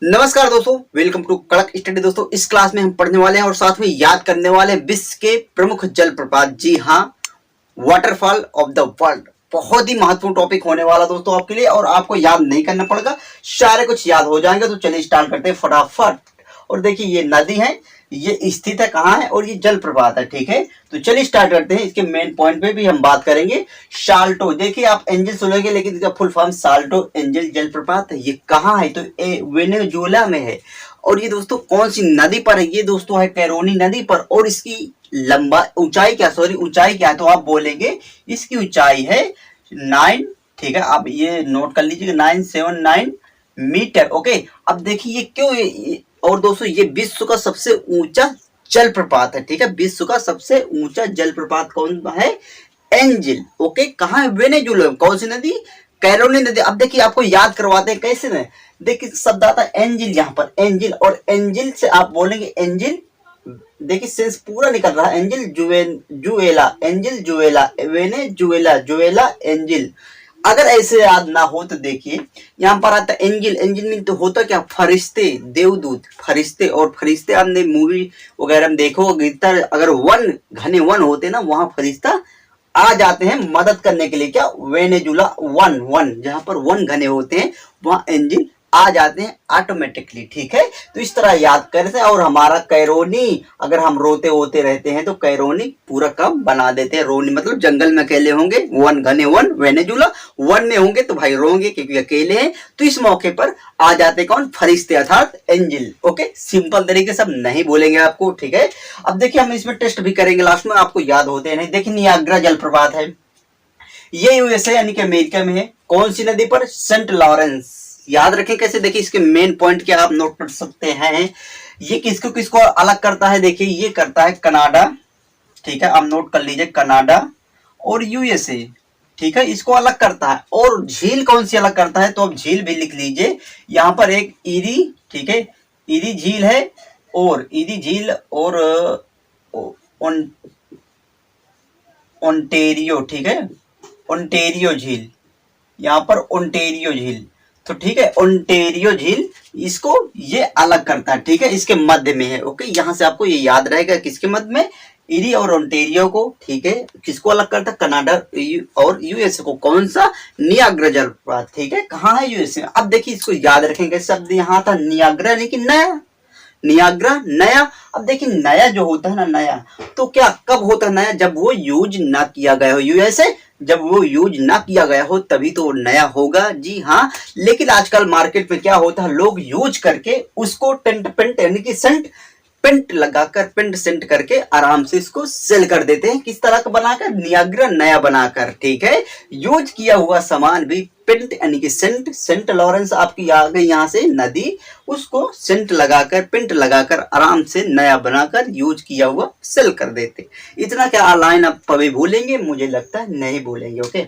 नमस्कार दोस्तों, welcome to कड़क स्टडी। दोस्तों, इस क्लास में हम पढ़ने वाले हैं और साथ में याद करने वाले हैं विश्व के प्रमुख जलप्रपात। जी हाँ, वाटरफॉल ऑफ द वर्ल्ड। बहुत ही महत्वपूर्ण टॉपिक होने वाला दोस्तों आपके लिए, और आपको याद नहीं करना पड़ेगा, सारे कुछ याद हो जाएंगे। तो चलिए स्टार्ट करते हैं फटाफट। और देखिए, ये नदी है, ये स्थित है कहाँ है, और ये जलप्रपात है। ठीक है, तो चलिए स्टार्ट करते हैं। इसके मेन पॉइंट पे भी हम बात करेंगे। साल्टो, देखिए आप एंजल सुनेंगे, लेकिन इसका फुल फॉर्म साल्टो एंजल जलप्रपात है। ये कहाँ है? तो वेनेजुएला में है। और ये दोस्तों कौन सी नदी पर है? ये दोस्तों है कैरोनी नदी पर। और इसकी लंबा ऊंचाई क्या, सॉरी ऊंचाई क्या है, तो आप बोलेंगे इसकी ऊंचाई है 9। ठीक है, आप ये नोट कर लीजिए, 979 मीटर। ओके, अब देखिए ये क्यों और दोस्तों ये विश्व का सबसे ऊंचा जलप्रपात है। ठीक है, विश्व का सबसे ऊंचा जलप्रपात कौन है? एंजिल। ओके, कहाँ है? वेनेजुएला। कौन सी नदी? कैरोनी नदी। अब देखिए आपको याद करवाते हैं कैसे में। देखिए शब्द आता है एंजिल, यहाँ पर एंजिल, और एंजिल से आप बोलेंगे एंजिल। देखिए सेंस पूरा निकल रहा है। एंजिल जुएला, एंजिल जुएला, वेनेजुएला, जुएला, एंजिल। अगर ऐसे याद ना हो तो देखिए यहाँ पर आता है एंजिल। एंजिल मीन तो होता क्या? फरिश्ते, देवदूत, फरिश्ते। और फरिश्ते आपने मूवी वगैरह में देखो, अगर वन घने वन होते ना, वहां फरिश्ता आ जाते हैं मदद करने के लिए। क्या? वेनेजुला वन, वन जहां पर वन घने होते हैं वहां एंजिल आ जाते हैं ऑटोमेटिकली। ठीक है, तो इस तरह याद करते हैं। और हमारा कैरोनी, अगर हम रोते होते रहते हैं तो कैरोनी पूरा काम बना देते हैं। रोनी मतलब जंगल में अकेले होंगे, वन घने वन, वेनेजुला वन में होंगे तो भाई रोंगे क्योंकि अकेले हैं। तो इस मौके पर आ जाते कौन? फरिश्ते अर्थात एंजिल। ओके, सिंपल तरीके से नहीं बोलेंगे आपको। ठीक है, अब देखिए हम इसमें टेस्ट भी करेंगे लास्ट में, आपको याद होते हैं नहीं। देखिए नियाग्रा जलप्रपात है, ये यूएसए यानी कि अमेरिका में है। कौन सी नदी पर? Saint Lawrence. याद रखें कैसे, देखिए इसके मेन पॉइंट क्या आप नोट कर सकते हैं। ये किसको किसको अलग करता है? देखिए ये करता है कनाडा। ठीक है, आप नोट कर लीजिए, कनाडा और यूएसए। ठीक है, इसको अलग करता है। और झील कौन सी अलग करता है? तो आप झील भी लिख लीजिए। यहाँ पर एक ईरी, ठीक है, ईरी झील है, और ईरी झील और ओंटेरियो। ठीक है, ओंटेरियो झील, यहाँ पर ओंटेरियो झील। तो ठीक है, ओंटेरियो झील इसको ये अलग करता है। ठीक है, इसके मध्य में है। ओके, यहां से आपको ये याद रहेगा किसके मध्य में? इरी और ओंटेरियो को। ठीक है, किसको अलग करता है? कनाडा और यूएसए को। कौन सा? नियाग्रा जलप्रपात। ठीक है, कहाँ है? यूएसए में। अब देखिए इसको याद रखेंगे, शब्द यहाँ था नियाग्रा यानी कि नया, नियाग्रा नया। अब देखिए नया जो होता है ना, नया तो क्या कब होता है नया? जब वो यूज ना किया गया हो। यूएसए जब वो यूज ना किया गया हो तभी तो नया होगा। जी हाँ, लेकिन आजकल मार्केट में क्या होता है, लोग यूज करके उसको टेंट पेंट यानी कि सेंट पेंट लगाकर, पेंट सेंट करके आराम से इसको सेल कर देते हैं। किस तरह का बनाकर? नियाग्रा नया बनाकर। ठीक है, यूज किया हुआ सामान भी पेंट यानी कि सेंट, सेंट लॉरेंस आपकी आ गई यहाँ से नदी, उसको सेंट लगाकर, पेंट लगाकर आराम से नया बनाकर यूज किया हुआ सेल कर देते। इतना क्या लाइन आप कभी भूलेंगे? मुझे लगता है नहीं भूलेंगे। ओके,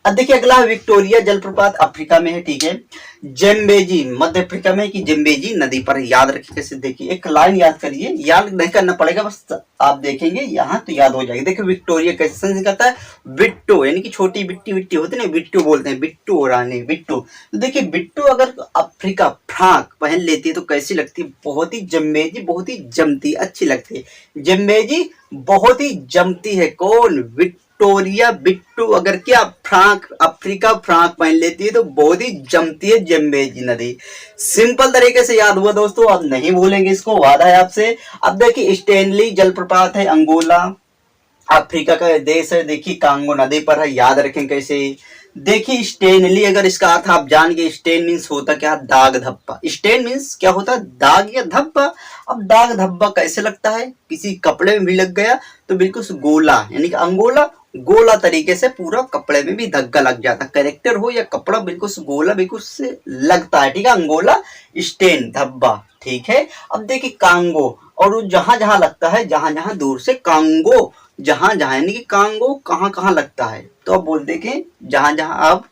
अब देखिए अगला विक्टोरिया जलप्रपात अफ्रीका में है। ठीक है, जेम्बेजी मध्य अफ्रीका में की जेम्बेजी नदी पर। याद रखिए कैसे, देखिए एक लाइन याद करिए, याद नहीं करना पड़ेगा, बस आप देखेंगे यहाँ तो याद हो जाएगी। देखिए विक्टोरिया कैसे सेंस करता है? बिट्टू यानी कि छोटी बिट्टी, बिट्टी होती है ना, बिट्टू बोलते हैं, बिट्टू रानी बिट्टू। तो देखिए बिट्टू अगर अफ्रीका फ्राक पहन लेती है तो कैसी लगती है? बहुत ही जेम्बेजी, बहुत ही जमती, अच्छी लगती है। जेम्बेजी बहुत ही जमती है। कौन? विक्टोरिया बिट्टू अगर क्या फ्राक, अफ्रीका फ्राक पहन लेती है तो बहुत ही जमती है जेम्बेजी नदी। सिंपल तरीके से याद हुआ दोस्तों, आप नहीं भूलेंगे इसको, वादा है आपसे। अब देखिए स्टेनली जलप्रपात है, अंगोला अफ्रीका का देश है। देखिए कांगो नदी पर है, याद रखें कैसे। देखिए स्टेनली, अगर इसका अर्थ आप जान गए, स्टेन मीन्स होता क्या? दाग धब्बा। स्टेन मीन्स क्या होता है? दाग या धब्बा। अब दाग धब्बा कैसे लगता है? किसी कपड़े में भी लग गया तो बिल्कुल गोला यानी कि अंगोला, गोला तरीके से पूरा कपड़े में भी धब्बा लग जाता है। कैरेक्टर हो या कपड़ा, बिल्कुल गोला बिल्कुल से लगता है। ठीक है, अंगोला स्टेन धब्बा। ठीक है, अब देखिए कांगो, और वो जहां जहां लगता है, जहां जहां दूर से, कांगो जहां जहां यानी कि कांगो कहां कहां लगता है, तो आप बोल देंगे जहां जहां आप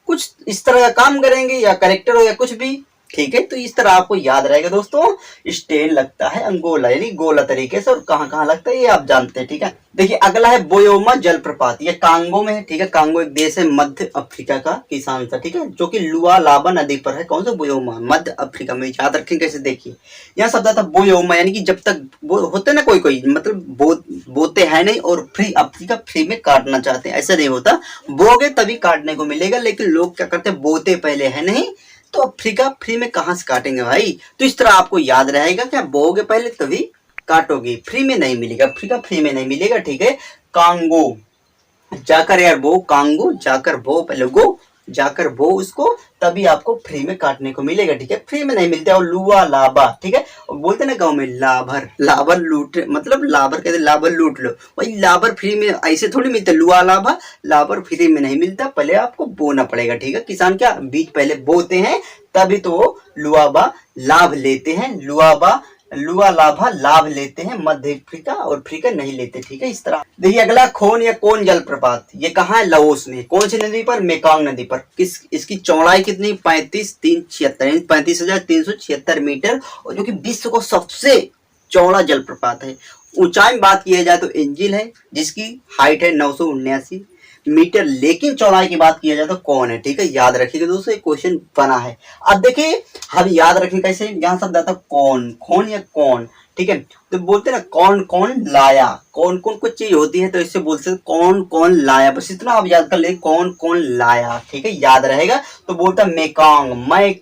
कुछ इस तरह का काम करेंगे या करेक्टर हो या कुछ भी, ठीक है। तो इस तरह आपको याद रहेगा दोस्तों, स्टेन लगता है अंगोला यानी गोला तरीके से, और कहाँ कहाँ लगता है ये आप जानते हैं, ठीक है। देखिए अगला है बोयोमा जलप्रपात, ये कांगो में है, ठीक है। कांगो एक देश है मध्य अफ्रीका का किसान था, ठीक है, जो कि लुआलाबा नदी पर है। कौन सा बोयोमा, मध्य अफ्रीका में, याद रखें कैसे। देखिए यहाँ शब्द आता बोयोमा यानी कि जब तक वो होते ना कोई कोई मतलब बोते हैं नहीं और फ्री अफ्रीका फ्री में काटना चाहते हैं, ऐसा नहीं होता। बोगे तभी काटने को मिलेगा, लेकिन लोग क्या करते हैं बोते पहले है नहीं तो अफ्रीका फ्री में कहां से काटेंगे भाई। तो इस तरह आपको याद रहेगा क्या, बोगे पहले तभी काटोगे, फ्री में नहीं मिलेगा, अफ्रीका फ्री में नहीं मिलेगा, ठीक है। कांगो जाकर यार बो, कांगो जाकर बो, पहले गो जाकर बो उसको, तभी आपको फ्री में काटने को मिलेगा, ठीक है। फ्री में नहीं मिलता। और लुआ लाबा, ठीक है, और बोलते ना गांव में लाभर, लाभर लूट, मतलब लाभर कहते लाभर लूट लो, वही लाभर फ्री में ऐसे थोड़ी मिलता। लुआ लाभा लाभर फ्री में नहीं मिलता, पहले आपको बोना पड़ेगा, ठीक है। किसान क्या बीज पहले बोते हैं तभी तो वो लुआबा लाभ लेते हैं, लुआ लाभा लाभ लेते हैं, मध्य अफ्रीका और अफ्रीका नहीं लेते, ठीक है। इस तरह देखिए अगला खोन या कोन जलप्रपात, ये कहाँ है, लाओस में। कौन सी नदी पर, मेकांग नदी पर। इसकी चौड़ाई कितनी, 35,376 मीटर, और जो कि विश्व को सबसे चौड़ा जलप्रपात है। ऊंचाई में बात किया जाए तो एंजिल है जिसकी हाइट है 979 मीटर, लेकिन चौड़ाई की बात किया जाए तो कौन है, ठीक है। याद रखिएगा दोस्तों, एक क्वेश्चन बना है। अब देखिए हम याद रखें कैसे, यहाँ शब्द आता कौन, खोन या कौन, ठीक है। तो बोलते ना कौन कौन लाया, कौन कौन कुछ चीज होती है तो इससे बोलते हैं कौन कौन लाया, बस इतना आप याद कर ले, कौन कौन लाया, ठीक है, याद रहेगा। तो बोलता मेकांग, मैं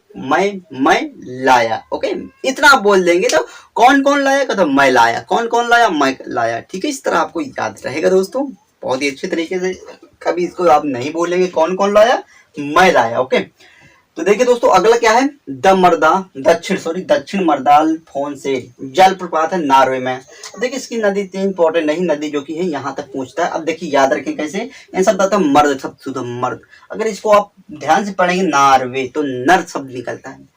लाया, ओके, इतना आप बोल देंगे तो कौन कौन लाया का तो मैं लाया, कौन कौन लाया मैं लाया, ठीक है। इस तरह आपको याद रहेगा दोस्तों, बहुत ही अच्छे तरीके से। कभी इसको आप नहीं बोलेंगे कौन कौन लाया, मैं लाया, ओके। तो देखिए दोस्तों अगला क्या है, दक्षिण मर्दाल फोन से जलप्रपात है नॉर्वे में। देखिए इसकी नदी इतनी इंपॉर्टेंट नहीं, नदी जो कि है यहाँ तक पहुंचता है। अब देखिए याद रखें कैसे, इन शब्द आता है मर्द, शब्द शुद्ध मर्द। अगर इसको आप ध्यान से पढ़ेंगे नार्वे तो नर शब्द निकलता है,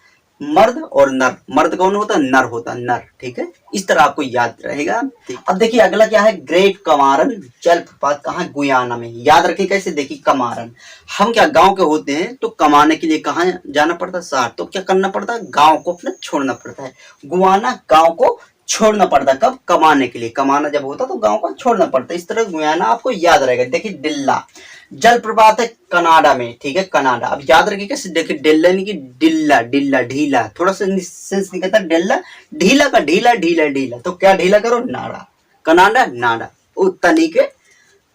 मर्द और नर, मर्द कौन होता है, नर होता है, नर, ठीक है। इस तरह आपको याद रहेगा। अब देखिए अगला क्या है, ग्रेट कमारन जलप्रपात कहाँ, गुयाना में। याद रखिए कैसे, देखिए कमारन, हम क्या गांव के होते हैं तो कमाने के लिए कहाँ जाना पड़ता है, शहर, तो क्या करना पड़ता है, गांव को अपना छोड़ना पड़ता है। गुयाना गांव को छोड़ना पड़ता, कब, कमाने के लिए, कमाना जब होता तो गांव को छोड़ना पड़ता। इस तरह गुयाना आपको याद रहेगा। देखिए डिल्ला जलप्रपात है कनाडा में, ठीक है, कनाडा। अब याद रखिए कैसे, देखिए डिल्ला यानी कि डिल्ला, डिल्ला ढीला, थोड़ा सा सेंस निकलता है, डिल्ला ढीला का ढीला, ढीला ढीला, तो क्या ढीला करो, नाड़ा, कनाडा नाड़ा, उतनी के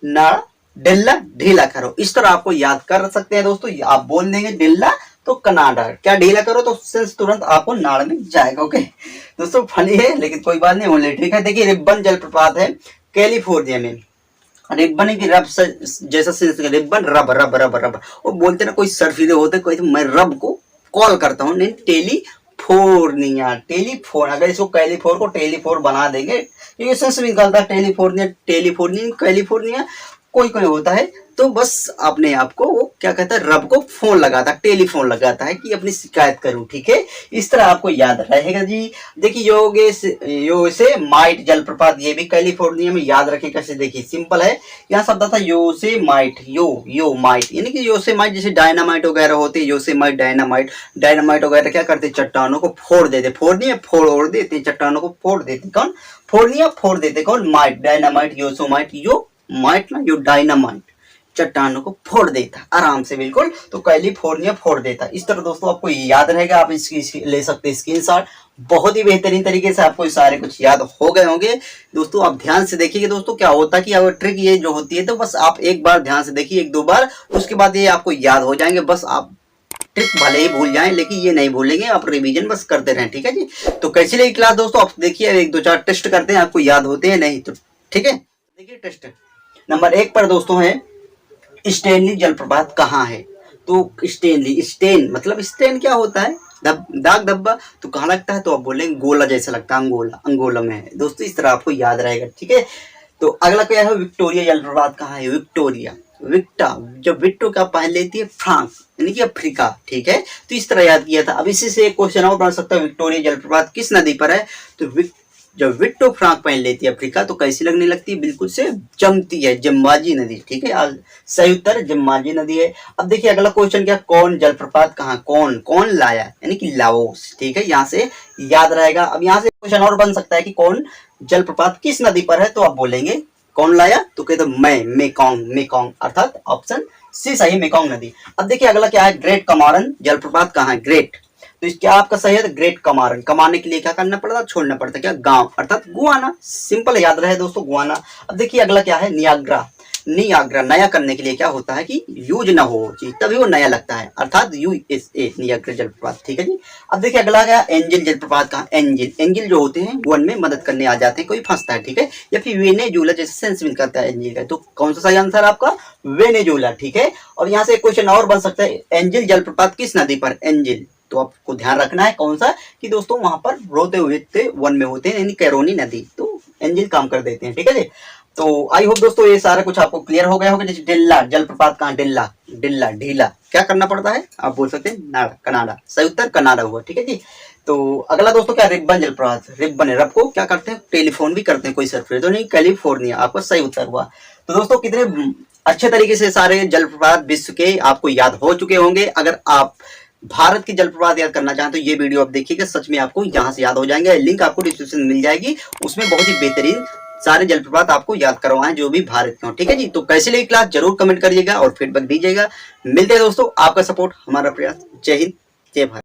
नाड़ा, डिल्ला ढीला करो। इस तरह आपको याद कर सकते हैं दोस्तों, आप बोल देंगे डिल्ला तो कनाडा, क्या ढीला करो तो सेंस तुरंत आपको नाड़ में जाएगा, ओके। दोस्तों फनी है लेकिन कोई बात नहीं, ओनली ठीक है। देखिए रिब्बन जलप्रपात है कैलिफोर्निया में। रिब्बन की रब जैसा सेंस, रिब्बन रब रब रब रब, वो बोलते ना कोई सर्फिले होते, कोई तो मैं रब को कॉल करता हूँ, नहीं टेलीफोर्निया, टेलीफोन, अगर इसको कैलिफोर को टेलीफोर बना देंगे, ये सेंस निकलता है टेलीफोर्निया, टेलीफोर्निया, कैलिफोर्निया, कोई कोई होता है तो बस अपने आप को वो क्या कहता है, रब को फोन लगाता है, टेलीफोन लगाता है कि अपनी शिकायत करूं, ठीक है। इस तरह आपको याद रहेगा जी। देखिए योसे माइट जलप्रपात, ये भी कैलिफोर्निया में। याद रखें कैसे, देखिए सिंपल है, यहाँ शब्द था योसे माइट, यो माइट यानी कि योसे माइट, जैसे डायनामाइट वगैरह होते हैं, योसे माइट डायनामाइट, डायनामाइट वगैरह क्या करते, चट्टानों को फोड़ देते, फोड़नी फोड़ देते, चट्टानों को फोड़ देते, कौन, फोड़निया फोड़ देते, कौन, माइट, डायनामाइट, योसोमाइट, यो माइट ना, यो डायनामाइट, चट्टानों को फोड़ देता आराम से, बिल्कुल। तो कैलिफोर्निया फोड़ देता। इस तरह दोस्तों आपको याद रहेगा, आप इसकी ले सकते हैं स्क्रीनशॉट, बहुत ही बेहतरीन तरीके से आपको सारे कुछ याद हो गए होंगे। दोस्तों आप ध्यान से देखिए दोस्तों, क्या होता है कि अगर ट्रिक ये जो होती है तो बस आप एक बार ध्यान से देखिए, एक दो बार, उसके बाद ये आपको याद हो जाएंगे। बस आप ट्रिक भले ही भूल जाएं लेकिन ये नहीं भूलेंगे, आप रिवीजन बस करते रहें, ठीक है जी। तो कैसी लगी क्लास दोस्तों, आप देखिए एक दो चार टेस्ट करते हैं, आपको याद होते हैं नहीं तो, ठीक है। देखिए टेस्ट नंबर 1 पर दोस्तों है, स्टेनली जलप्रपात कहाँ है। तो स्टेनली, स्टेन मतलब स्टेन क्या होता है, दाग धब्बा, तो कहाँ लगता है, तो आप बोलेंगे गोला जैसा लगता है, अंगोला, अंगोला में है दोस्तों। इस तरह आपको याद रहेगा, ठीक है। तो अगला क्या है, विक्टोरिया जलप्रपात कहाँ है, विक्टोरिया, विक्टा, जब विक्टो का पहन लेती है फ्रांस यानी कि अफ्रीका, ठीक है। तो इस तरह याद किया था। अब इसी से एक क्वेश्चन और बन सकता है, विक्टोरिया जलप्रपात किस नदी पर है, तो जब विट्टो फ्रांक पहन लेती है अफ्रीका तो कैसी लगने लगती है, बिल्कुल से जमती है, जम्बाजी नदी। ठीक है, सही उत्तर जम्बाजी नदी है। अब देखिए अगला क्वेश्चन क्या, कौन जलप्रपात कहाँ, कौन कौन लाया, यानी कि लाओस। ठीक है, यहाँ से याद रहेगा। अब यहाँ से क्वेश्चन और बन सकता है कि कौन जलप्रपात किस नदी पर है, तो आप बोलेंगे कौन लाया, तो कहते मैं, मेकोंग, मेकोंग, अर्थात ऑप्शन सी सही है, मेकोंग नदी। अब देखिए अगला क्या है, ग्रेट कमारन जलप्रपात कहाँ है, ग्रेट, तो क्या आपका सही है, तो ग्रेट कमारन। कमाने के लिए क्या करना पड़ता, छोड़ना पड़ता, क्या, गांव, अर्थात गुआना। सिंपल याद रहे दोस्तों, गुआना। अब देखिए अगला क्या है, नियाग्रा। नियाग्रा नया करने के लिए क्या होता है कि यूज ना हो चीज, तभी वो नया लगता है, अर्थात USA, नियाग्रा जलप्रपात। ठीक है जी। अब देखिए अगला क्या, एंजिल जलप्रपात कहाँ, एंजिल, एंजिल जो होते हैं वन में मदद करने आ जाते हैं, कोई फंसता है, ठीक है, या फिर वेनेजुला जैसे सेंस में करता है एंजिल का, तो कौन सा सही आंसर आपका, वेनेजुला। ठीक है, और यहाँ से एक क्वेश्चन और बन सकता है, एंजिल जलप्रपात किस नदी पर, एंजिल, तो आपको ध्यान रखना है कौन सा, कि दोस्तों वहां पर रोते हुए वन में होते हैं, यानी कैरोनी नदी, तो एंजिल काम कर देते हैं। ठीक है जी। तो आई होप दोस्तों ये सारा कुछ आपको क्लियर हो गया होगा। जैसे डिल्ला जलप्रपात कहाँ, डिल्ला, डिल्ला, ढीला, क्या करना पड़ता है, आप बोल सकते हैं नाड़ा, कनाडा, सही उत्तर कनाडा हुआ। ठीक है जी। तो अगला दोस्तों क्या, रिब्बन जलप्रपात, रिब्बन, रब को क्या करते हैं, टेलीफोन भी करते हैं, कोई सरफेस तो नहीं, कैलिफोर्निया, आपका सही उत्तर हुआ। तो दोस्तों कितने अच्छे तरीके से सारे जलप्रपात विश्व के आपको याद हो चुके होंगे। अगर आप भारत की जलप्रपात याद करना चाहें तो ये वीडियो आप देखिएगा, सच में आपको यहाँ से याद हो जाएंगे। लिंक आपको डिस्क्रिप्शन में मिल जाएगी, उसमें बहुत ही बेहतरीन सारे जलप्रपात आपको याद करवाएं जो भी भारत के हो। ठीक है जी। तो कैसे लगी क्लास जरूर कमेंट करिएगा और फीडबैक दीजिएगा। मिलते हैं दोस्तों, आपका सपोर्ट हमारा प्रयास। जय हिंद, जय भारत।